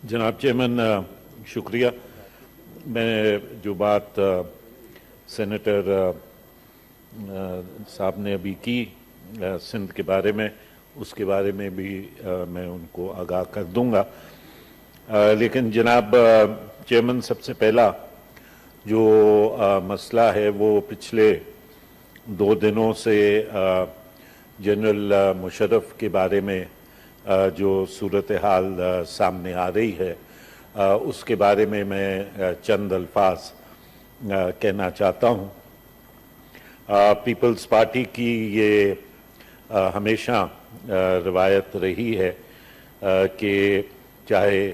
जनाब चेयरमैन शुक्रिया। मैं जो बात सेनेटर साहब ने अभी की सिंध के बारे में, उसके बारे में भी मैं उनको आगाह कर दूंगा। लेकिन जनाब चेयरमैन, सबसे पहला जो मसला है वो पिछले 2 दिनों से जनरल मुशर्रफ के बारे में जो सूरत हाल सामने आ रही है, उसके बारे में मैं चंद अल्फाज कहना चाहता हूँ। पीपल्स पार्टी की ये हमेशा रवायत रही है कि चाहे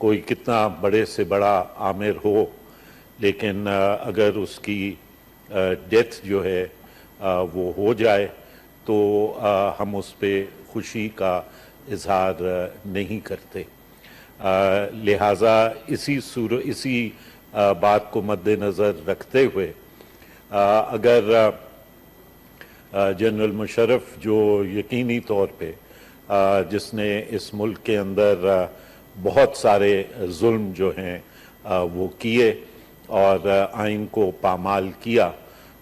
कोई कितना बड़े से बड़ा आमिर हो, लेकिन अगर उसकी डेथ जो है वो हो जाए तो हम उस पर खुशी का इजहार नहीं करते। लिहाजा इसी बात को मद्देनज़र रखते हुए अगर जनरल मुशर्रफ जो यकीनी तौर पे जिसने इस मुल्क के अंदर बहुत सारे जुल्म जो हैं वो किए और आइन को पामाल किया,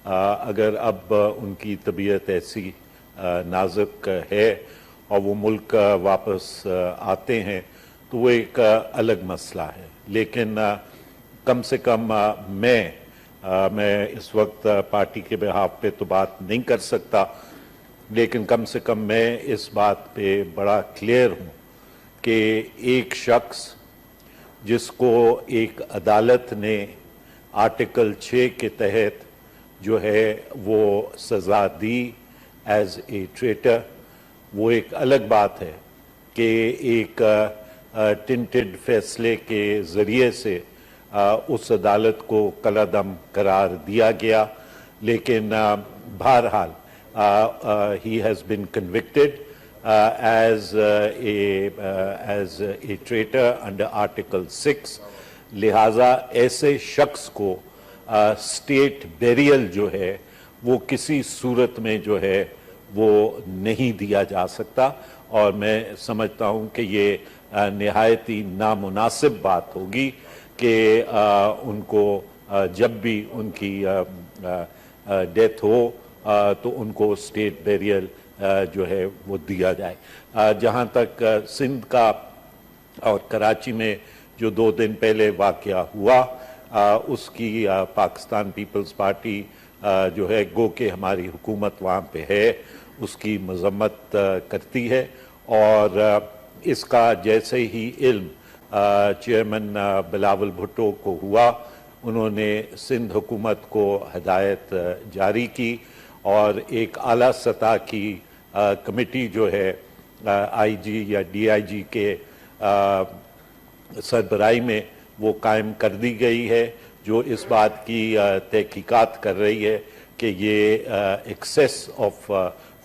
अगर अब उनकी तबीयत ऐसी नाजुक है और वो मुल्क वापस आते हैं तो वो एक अलग मसला है। लेकिन कम से कम मैं इस वक्त पार्टी के बिहाफ पे तो बात नहीं कर सकता, लेकिन कम से कम मैं इस बात पे बड़ा क्लियर हूँ कि एक शख्स जिसको एक अदालत ने आर्टिकल 6 के तहत जो है वो सज़ा दी एज ए ट्रेटर, वो एक अलग बात है कि एक टिंटेड फैसले के ज़रिए से उस अदालत को कलादम करार दिया गया। लेकिन बहरहाल he has been convicted as a traitor under Article 6। लिहाजा ऐसे शख्स को स्टेट बेरियल जो है वो किसी सूरत में जो है वो नहीं दिया जा सकता, और मैं समझता हूँ कि ये निहायती नामुनासिब बात होगी कि उनको जब भी उनकी डेथ हो तो उनको स्टेट बेरियल जो है वो दिया जाए। जहाँ तक सिंध का और कराची में जो 2 दिन पहले वाक़या हुआ, उसकी पाकिस्तान पीपल्स पार्टी जो है गो के हमारी हुकूमत वहाँ पे है, उसकी मज़म्मत करती है। और इसका जैसे ही इल्म चेयरमैन बिलावल भुट्टो को हुआ, उन्होंने सिंध हुकूमत को हदायत जारी की और एक आला सतह की कमेटी जो है आईजी या डीआईजी के सरबराही में वो कायम कर दी गई है, जो इस बात की तहकीकात कर रही है कि ये एक्सेस ऑफ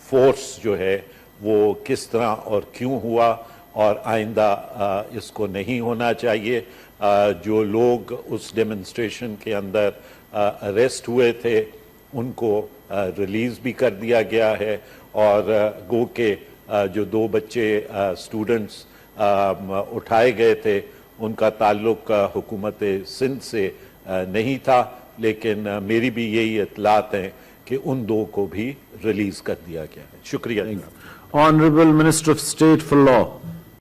फोर्स जो है वो किस तरह और क्यों हुआ और आइंदा इसको नहीं होना चाहिए। जो लोग उस डेमोन्स्ट्रेशन के अंदर अरेस्ट हुए थे उनको रिलीज़ भी कर दिया गया है, और गो के जो 2 बच्चे स्टूडेंट्स उठाए गए थे उनका ताल्लुक हुकूमत सिंध से नहीं था, लेकिन मेरी भी यही इत्तलात हैं कि उन 2 को भी रिलीज़ कर दिया गया है। शुक्रिया। Honorable Minister of State for Law.